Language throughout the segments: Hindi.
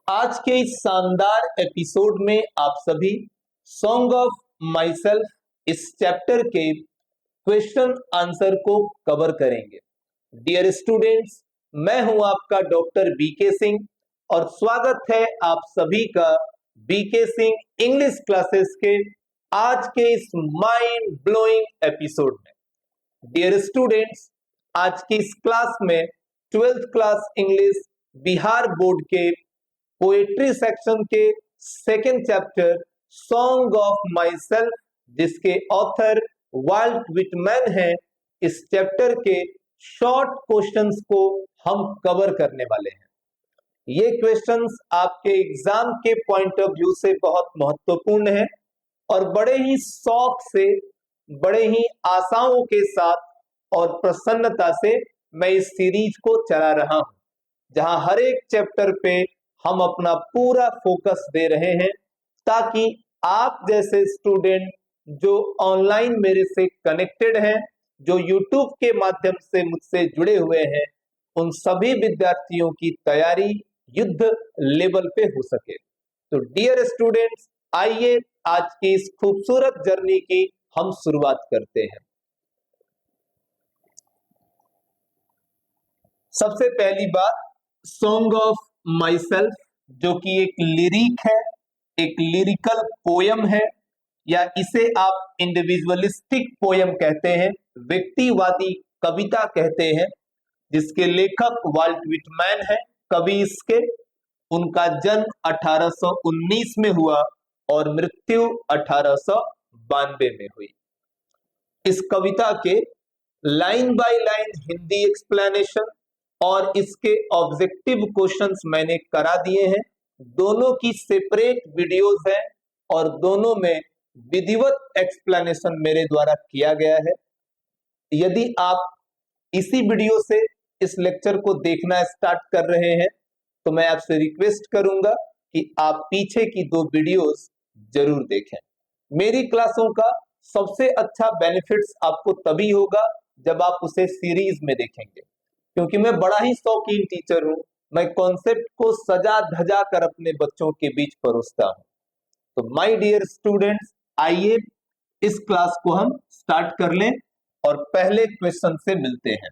आज के इस शानदार एपिसोड में आप सभी सॉन्ग ऑफ माई सेल्फ इस चैप्टर के क्वेश्चन आंसर को कवर करेंगे। डियर स्टूडेंट्स, मैं हूं आपका डॉक्टर बीके सिंह और स्वागत है आप सभी का बीके सिंह इंग्लिश क्लासेस के आज के इस माइंड ब्लोइंग एपिसोड में। डियर स्टूडेंट्स, आज की इस क्लास में 12th class English Bihar board के पोएट्री सेक्शन के second chapter song of my self, जिसके ऑथर वाल्ट विटमैन हैं, इस चैप्टर के शॉर्ट क्वेश्चंस को हम कवर करने वाले हैं। ये क्वेश्चंस आपके एग्जाम के पॉइंट ऑफ व्यू से बहुत महत्वपूर्ण है और बड़े ही शौक से, बड़े ही आशाओं के साथ और प्रसन्नता से मैं इस सीरीज को चला रहा हूं, जहां हर एक चैप्टर पे हम अपना पूरा फोकस दे रहे हैं ताकि आप जैसे स्टूडेंट जो ऑनलाइन मेरे से कनेक्टेड हैं, जो यूट्यूब के माध्यम से मुझसे जुड़े हुए हैं, उन सभी विद्यार्थियों की तैयारी युद्ध लेवल पे हो सके। तो डियर स्टूडेंट्स, आइए आज की इस खूबसूरत जर्नी की हम शुरुआत करते हैं। सबसे पहली बात, सॉन्ग ऑफ माई सेल्फ, जो कि एक लिरिक है, एक लिरिकल पोयम है, या इसे आप इंडिविजुअलिस्टिक पोयम कहते हैं, व्यक्तिवादी कविता कहते हैं, जिसके लेखक वाल्ट विटमैन है, कवि इसके। उनका जन्म 1819 में हुआ और मृत्यु 1892 में हुई। इस कविता के line by line Hindi explanation और इसके ऑब्जेक्टिव क्वेश्चंस मैंने करा दिए हैं। दोनों की सेपरेट वीडियोस हैं और दोनों में विधिवत एक्सप्लेनेशन मेरे द्वारा किया गया है। यदि आप इसी वीडियो से इस लेक्चर को देखना स्टार्ट कर रहे हैं तो मैं आपसे रिक्वेस्ट करूंगा कि आप पीछे की 2 वीडियोस जरूर देखें। मेरी क्लासों का सबसे अच्छा बेनिफिट्स आपको तभी होगा जब आप उसे सीरीज में देखेंगे, क्योंकि मैं बड़ा ही शौकीन टीचर हूं। मैं कॉन्सेप्ट को सजा धजा कर अपने बच्चों के बीच परोसता हूं। तो माय डियर स्टूडेंट्स, आइए इस क्लास को हम स्टार्ट कर लें और पहले क्वेश्चन से मिलते हैं।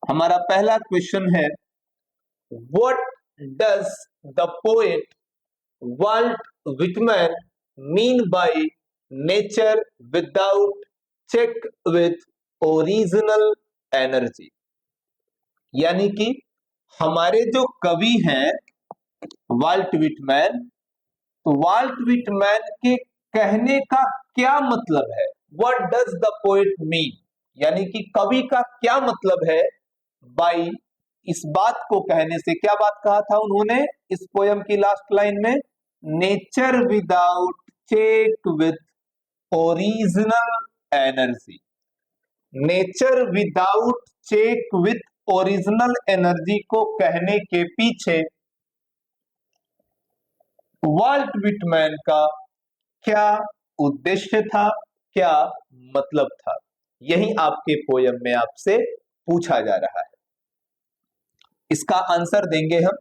हमारा पहला क्वेश्चन है, what does the poet Walt Whitman mean by nature without check with original energy? यानी कि हमारे जो कवि हैं वाल्ट विटमैन, तो वाल्ट विटमैन के कहने का क्या मतलब है? What does the poet mean, यानी कि कवि का क्या मतलब है बाय इस बात को कहने से? क्या बात कहा था उन्होंने इस पोयम की लास्ट लाइन में? Nature without check with original energy. Nature without check with original energy को कहने के पीछे वाल्ट विटमैन का क्या उद्देश्य था, क्या मतलब था? यही आपके पोयम में आपसे पूछा जा रहा है। इसका आंसर देंगे हम,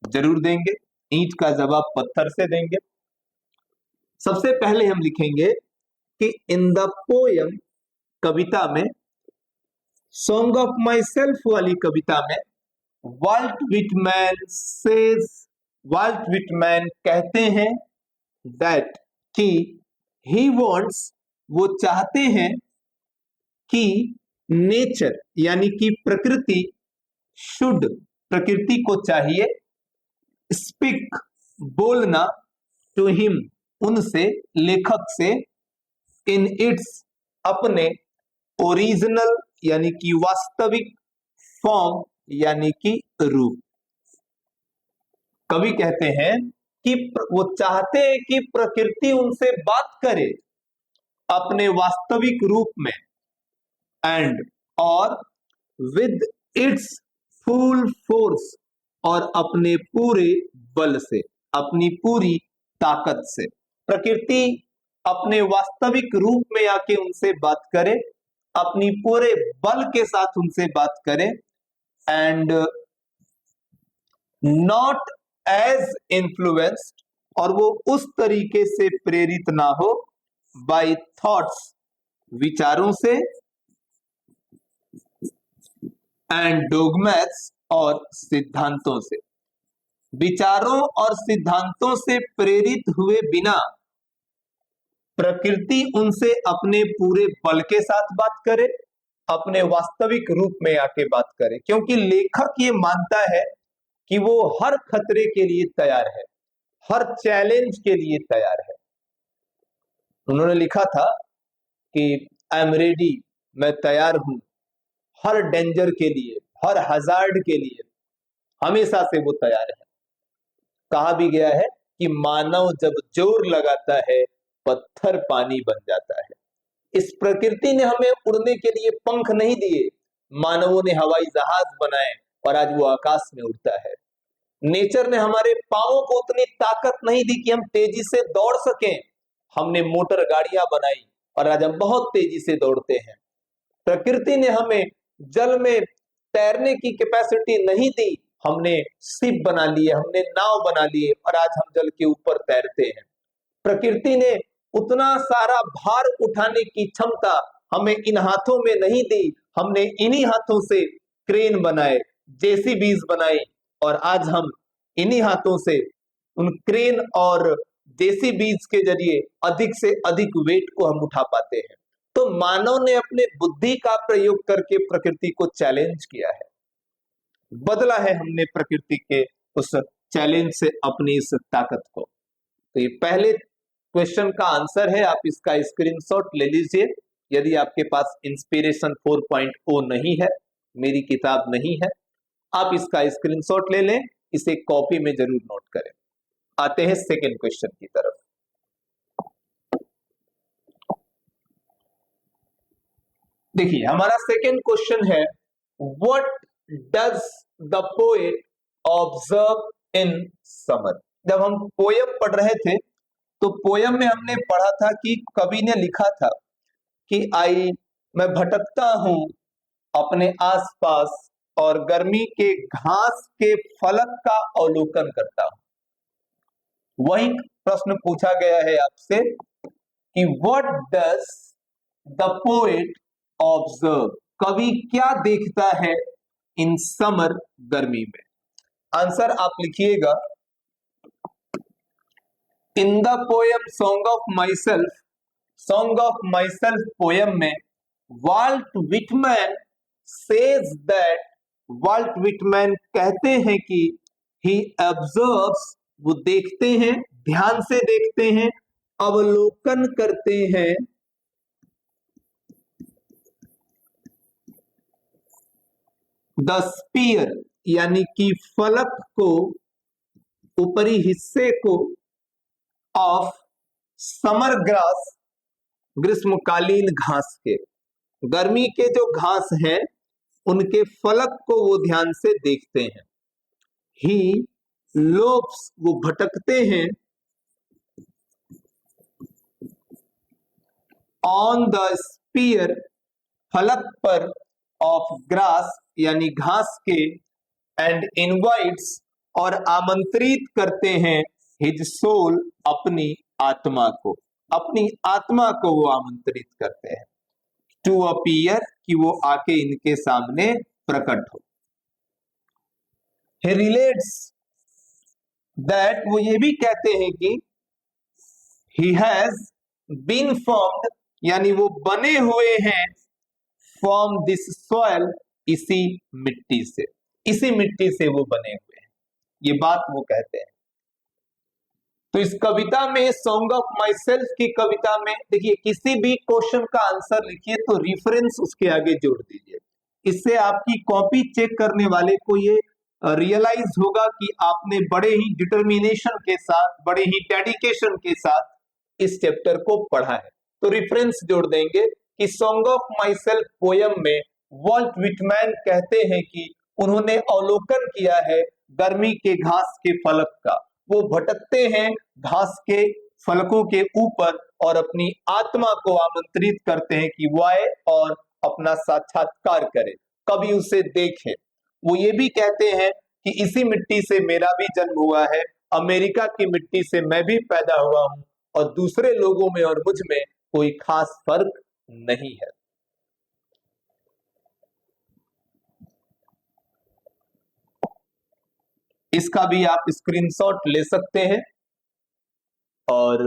जरूर देंगे। ईंट का जवाब पत्थर से देंगे। सबसे पहले हम लिखेंगे कि इन द पोयम, कविता में, सॉन्ग ऑफ माई सेल्फ वाली कविता में, Walt Whitman says, Walt Whitman कहते हैं दैट, कि ही वांट्स, वो चाहते हैं कि नेचर यानी कि प्रकृति, शुड, प्रकृति को चाहिए, स्पीक, बोलना, टू हिम, उनसे, लेखक से, इन इट्स, अपने, ओरिजिनल यानी कि वास्तविक, फॉर्म यानी कि रूप। कवि कहते हैं कि वो चाहते हैं कि प्रकृति उनसे बात करे अपने वास्तविक रूप में, एंड, और, विद इट्स फुल फोर्स, और अपने पूरे बल से, अपनी पूरी ताकत से। प्रकृति अपने वास्तविक रूप में आके उनसे बात करे, अपनी पूरे बल के साथ उनसे बात करे, एंड नॉट एज इन्फ्लुएंस्ड, और वो उस तरीके से प्रेरित ना हो, बाय थॉट्स, विचारों से, एंड डोगमेट्स, और सिद्धांतों से। विचारों और सिद्धांतों से प्रेरित हुए बिना प्रकृति उनसे अपने पूरे बल के साथ बात करे, अपने वास्तविक रूप में आके बात करे, क्योंकि लेखक ये मानता है कि वो हर खतरे के लिए तैयार है, हर चैलेंज के लिए तैयार है। उन्होंने लिखा था कि आई एम रेडी, मैं तैयार हूं हर डेंजर के लिए, हर हजार्ड के लिए, हमेशा से वो तैयार है। कहा भी गया है कि मानव जब जोर लगाता है, पत्थर पानी बन जाता है। इस प्रकृति ने हमें उड़ने के लिए पंख नहीं दिए, मानवों ने हवाई जहाज बनाए और आज वो आकाश में उड़ता है। नेचर ने हमारे पांवों को उतनी ताकत नहीं दी कि हम तेजी से दौड़ सकें, हमने मोटर गाड़ियां बनाई और आज हम बहुत तेजी से दौड़ते हैं। प्रकृति ने हमें जल में तैरने की कैपेसिटी नहीं दी, हमने शिप बना लिए, हमने नाव बना लिए और आज हम जल के ऊपर तैरते हैं। प्रकृति ने उतना सारा भार उठाने की क्षमता हमें इन हाथों में नहीं दी, हमने इन्हीं हाथों से क्रेन बनाए, जेसीबीज बनाई और आज हम इन्हीं हाथों से उन क्रेन और जेसीबीज के जरिए अधिक से अधिक वेट को हम उठा पाते हैं। तो मानव ने अपने बुद्धि का प्रयोग करके प्रकृति को चैलेंज किया है, बदला है हमने प्रकृति के उस चैलेंज से अपनी इस ताकत को। तो ये पहले क्वेश्चन का आंसर है, आप इसका स्क्रीनशॉट ले लीजिए। यदि आपके पास इंस्पिरेशन 4.0 नहीं है, मेरी किताब नहीं है, आप इसका स्क्रीनशॉट ले लें, इसे कॉपी में जरूर नोट करें। आते हैं सेकंड क्वेश्चन की तरफ। देखिए हमारा सेकंड क्वेश्चन है, what does the poet observe in summer. जब हम पोयम पढ़ रहे थे तो पोयम में हमने पढ़ा था कि कवि ने लिखा था कि मैं भटकता हूं अपने आसपास और गर्मी के घास के फलक का अवलोकन करता हूं। वही प्रश्न पूछा गया है आपसे कि what does the poet observe, कवि क्या देखता है इन समर, गर्मी में। आंसर आप लिखिएगा, in the poem song of myself, song of myself poem में Walt Whitman says that, Walt Whitman कहते हैं कि ही ऑब्जर्व्स, वो देखते हैं, ध्यान से देखते हैं, अवलोकन करते हैं, द स्पीयर यानी कि फलक को, ऊपरी हिस्से को, ऑफ समर ग्रास, ग्रीष्मकालीन घास के, गर्मी के जो घास हैं उनके फलक को वो ध्यान से देखते हैं। ही लोप्स, वो भटकते हैं, ऑन द स्पीयर, फलक पर, ऑफ ग्रास यानी घास के, एंड इनवाइट्स, और आमंत्रित करते हैं, हिज सोल, अपनी आत्मा को, अपनी आत्मा को वो आमंत्रित करते हैं, टू अपीयर, कि वो आके इनके सामने प्रकट हो। ही रिलेट्स दैट, वो ये भी कहते हैं कि ही हैज बीन फॉर्म्ड, यानी वो बने हुए हैं, फ्रॉम दिस सॉइल, इसी मिट्टी से, इसी मिट्टी से वो बने हुए हैं, ये बात वो कहते हैं। तो इस कविता में, सॉन्ग ऑफ माई सेल्फ की कविता में, देखिए किसी भी क्वेश्चन का आंसर लिखिए तो रिफरेंस उसके आगे जोड़ दीजिए, इससे आपकी कॉपी चेक करने वाले को ये रियलाइज होगा कि आपने बड़े ही डिटर्मिनेशन के साथ, बड़े ही डेडिकेशन के साथ इस चैप्टर को पढ़ा है। तो रिफरेंस जोड़ देंगे कि song of my self poem में वॉल्ट विटमैन कहते हैं कि उन्होंने अवलोकन किया है गर्मी के घास के फलक का, वो भटकते हैं घास के फलकों के ऊपर और अपनी आत्मा को आमंत्रित करते हैं कि वो आए और अपना साक्षात्कार करे, कभी उसे देखे। वो ये भी कहते हैं कि इसी मिट्टी से मेरा भी जन्म हुआ है, अमेरिका की मिट्टी से मैं भी पैदा हुआ हूं और दूसरे लोगों में और मुझ में कोई खास फर्क नहीं है। इसका भी आप स्क्रीनशॉट ले सकते हैं और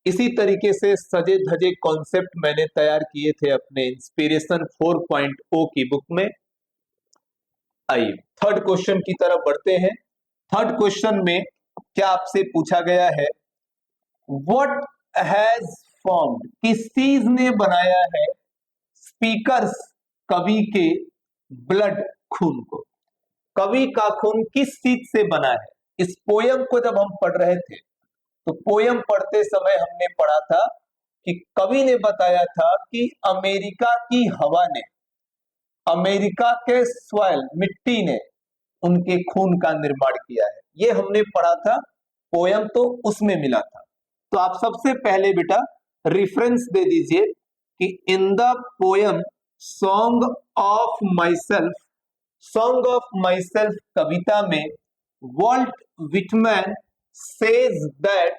इसी तरीके से सजे धजे कॉन्सेप्ट मैंने तैयार किए थे अपने इंस्पिरेशन 4.0 की बुक में। आइए थर्ड क्वेश्चन की तरफ बढ़ते हैं। थर्ड क्वेश्चन में क्या आपसे पूछा गया है, व्हाट हैज फॉर्म्ड, किस चीज ने बनाया है स्पीकर्स, कवि के ब्लड, खून को। कवि का खून किस चीज से बना है। इस पोयम को जब हम पढ़ रहे थे तो पोयम पढ़ते समय हमने पढ़ा था कि कवि ने बताया था कि अमेरिका की हवा ने, अमेरिका के सॉइल, मिट्टी ने उनके खून का निर्माण किया है। ये हमने पढ़ा था, पोयम तो उसमें मिला था। तो आप सबसे पहले बेटा रेफरेंस दे दीजिए कि in the poem song of myself, song of myself कविता में Walt Whitman says that,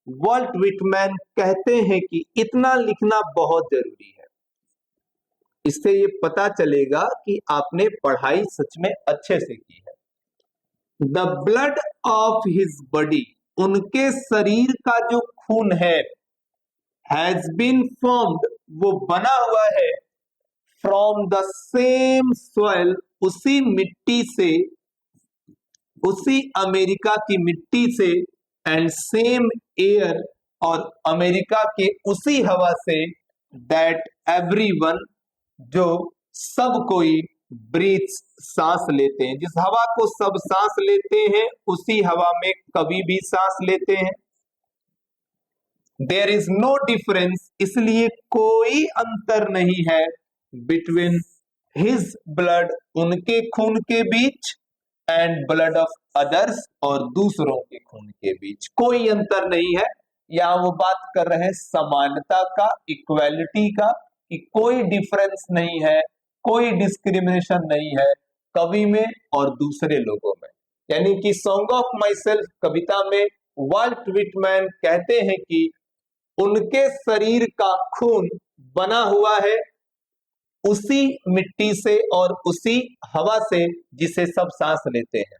Walt Whitman कहते हैं कि इतना लिखना बहुत जरूरी है। इससे ये पता चलेगा कि आपने पढ़ाई सच में अच्छे से की है। The blood of his body, उनके शरीर का जो खून है, हैज बीन फॉर्म्ड, वो बना हुआ है, फ्रॉम द सेम सॉइल, उसी मिट्टी से, उसी अमेरिका की मिट्टी से, एंड सेम एयर, और अमेरिका के उसी हवा से, दैट एवरीवन, जो सब कोई ब्रीथ्स, सांस लेते हैं। जिस हवा को सब सांस लेते हैं उसी हवा में कवि भी सांस लेते हैं। देयर इज नो डिफरेंस, इसलिए कोई अंतर नहीं है, बिटवीन हिज ब्लड, उनके खून के बीच, एंड ब्लड ऑफ अदर्स, और दूसरों के खून के बीच कोई अंतर नहीं है। यहां वो बात कर रहे हैं समानता का, इक्वालिटी का, कि कोई डिफरेंस नहीं है, कोई डिस्क्रिमिनेशन नहीं है कवि में और दूसरे लोगों में। यानी कि सॉन्ग ऑफ माई सेल्फ कविता में वाल्ट विटमैन कहते हैं कि उनके शरीर का खून बना हुआ है उसी मिट्टी से और उसी हवा से जिसे सब सांस लेते हैं,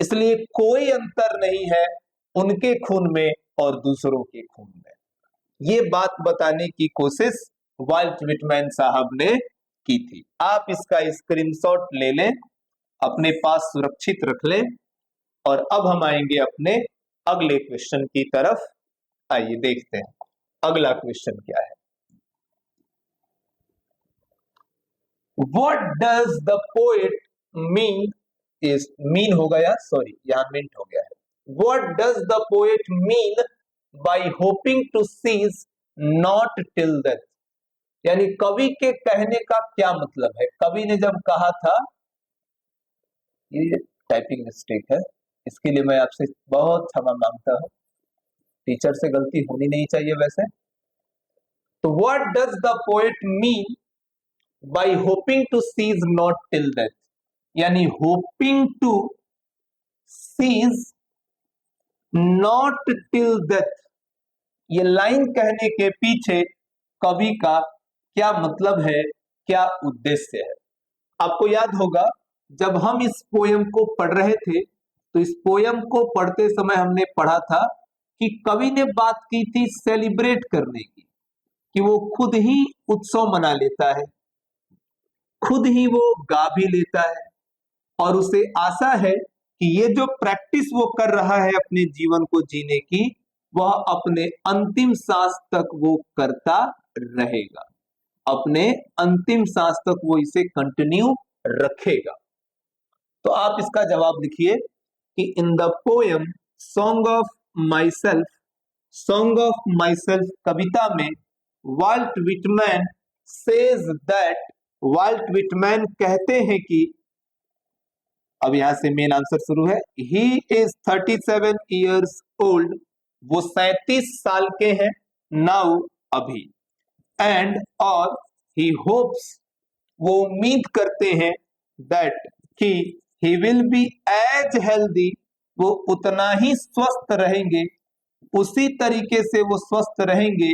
इसलिए कोई अंतर नहीं है उनके खून में और दूसरों के खून में। ये बात बताने की कोशिश वाल्ट विटमैन साहब ने की थी। आप इसका स्क्रीनशॉट ले लें, अपने पास सुरक्षित रख लें, और अब हम आएंगे अपने अगले क्वेश्चन की तरफ। आइए देखते हैं अगला क्वेश्चन क्या है। What does the poet mean, is mean हो गया, सॉरी यहाँ meant हो गया है। What does the poet mean by hoping to seize not till death, यानी कवि के कहने का क्या मतलब है। कवि ने जब कहा था, ये टाइपिंग मिस्टेक है, इसके लिए मैं आपसे बहुत क्षमा मांगता हूं, टीचर से गलती होनी नहीं चाहिए वैसे। तो what does the poet mean by hoping to seize not till death, यानी hoping to seize not till death, ये लाइन कहने के पीछे कवि का क्या मतलब है, क्या उद्देश्य है। आपको याद होगा जब हम इस पोयम को पढ़ रहे थे तो इस पोयम को पढ़ते समय हमने पढ़ा था कि कवि ने बात की थी सेलिब्रेट करने की, कि वो खुद ही उत्सव मना लेता है, खुद ही वो गा भी लेता है, और उसे आशा है कि ये जो प्रैक्टिस वो कर रहा है अपने जीवन को जीने की, वह अपने अंतिम सांस तक वो करता रहेगा, अपने अंतिम सांस तक वो इसे कंटिन्यू रखेगा। तो आप इसका जवाब लिखिए कि in the poem song of myself, song of myself कविता में Walt Whitman says that, Walt Whitman कहते हैं कि, अब यहां से मेन आंसर शुरू है, ही इज 37 ईयर्स ओल्ड, वो 37 साल के हैं, नाउ अभी, एंड और ही होप्स, वो उम्मीद करते हैं, दैट कि he will be as healthy, वो उतना ही स्वस्थ रहेंगे, उसी तरीके से वो स्वस्थ रहेंगे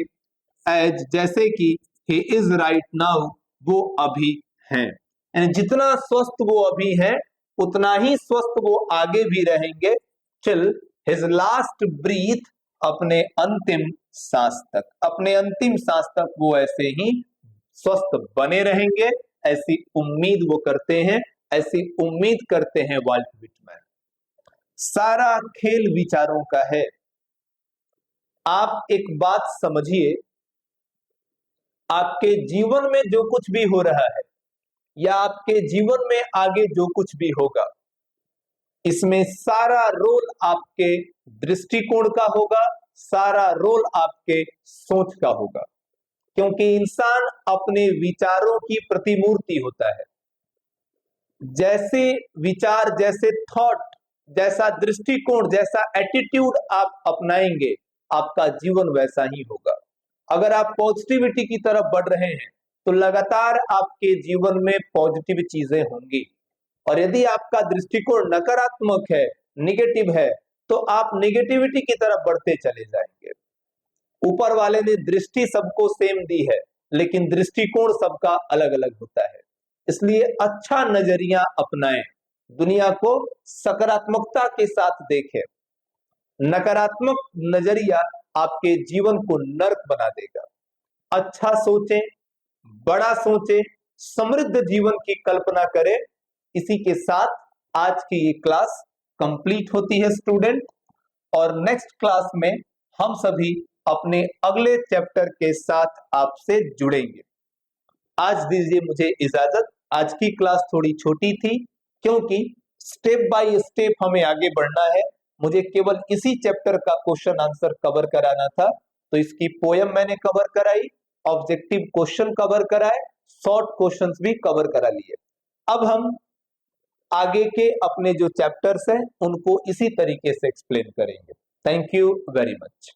एज, जैसे कि ही इज राइट नाउ, वो अभी हैं। यानी जितना स्वस्थ वो अभी हैं उतना ही स्वस्थ वो आगे भी रहेंगे टिल हिज लास्ट ब्रीथ, अपने अंतिम सांस तक, अपने अंतिम सांस तक वो ऐसे ही स्वस्थ बने रहेंगे, ऐसी उम्मीद वो करते हैं, ऐसी उम्मीद करते हैं वाल्ट विटमैन। सारा खेल विचारों का है। आप एक बात समझिए, आपके जीवन में जो कुछ भी हो रहा है या आपके जीवन में आगे जो कुछ भी होगा, इसमें सारा रोल आपके दृष्टिकोण का होगा, सारा रोल आपके सोच का होगा, क्योंकि इंसान अपने विचारों की प्रतिमूर्ति होता है। जैसे विचार, जैसे थॉट, जैसा दृष्टिकोण, जैसा एटीट्यूड आप अपनाएंगे, आपका जीवन वैसा ही होगा। अगर आप पॉजिटिविटी की तरफ बढ़ रहे हैं तो लगातार आपके जीवन में पॉजिटिव चीजें होंगी, और यदि आपका दृष्टिकोण नकारात्मक है, निगेटिव है, तो आप निगेटिविटी की तरफ बढ़ते चले जाएंगे। ऊपर वाले ने दृष्टि सबको सेम दी है, लेकिन दृष्टिकोण सबका अलग अलग होता है। इसलिए अच्छा नजरिया अपनाएं, दुनिया को सकारात्मकता के साथ देखें। नकारात्मक नजरिया आपके जीवन को नर्क बना देगा। अच्छा सोचें, बड़ा सोचें, समृद्ध जीवन की कल्पना करें। इसी के साथ आज की ये क्लास कंप्लीट होती है स्टूडेंट, और नेक्स्ट क्लास में हम सभी अपने अगले चैप्टर के साथ आपसे जुड़ेंगे। आज दीजिए मुझे इजाजत। आज की क्लास थोड़ी छोटी थी क्योंकि स्टेप बाय स्टेप हमें आगे बढ़ना है। मुझे केवल इसी चैप्टर का क्वेश्चन आंसर कवर कराना था, तो इसकी पोयम मैंने कवर कराई, ऑब्जेक्टिव क्वेश्चन कवर कराए, शॉर्ट क्वेश्चंस भी कवर करा लिए। अब हम आगे के अपने जो चैप्टर्स हैं उनको इसी तरीके से एक्सप्लेन करेंगे। Thank you very much.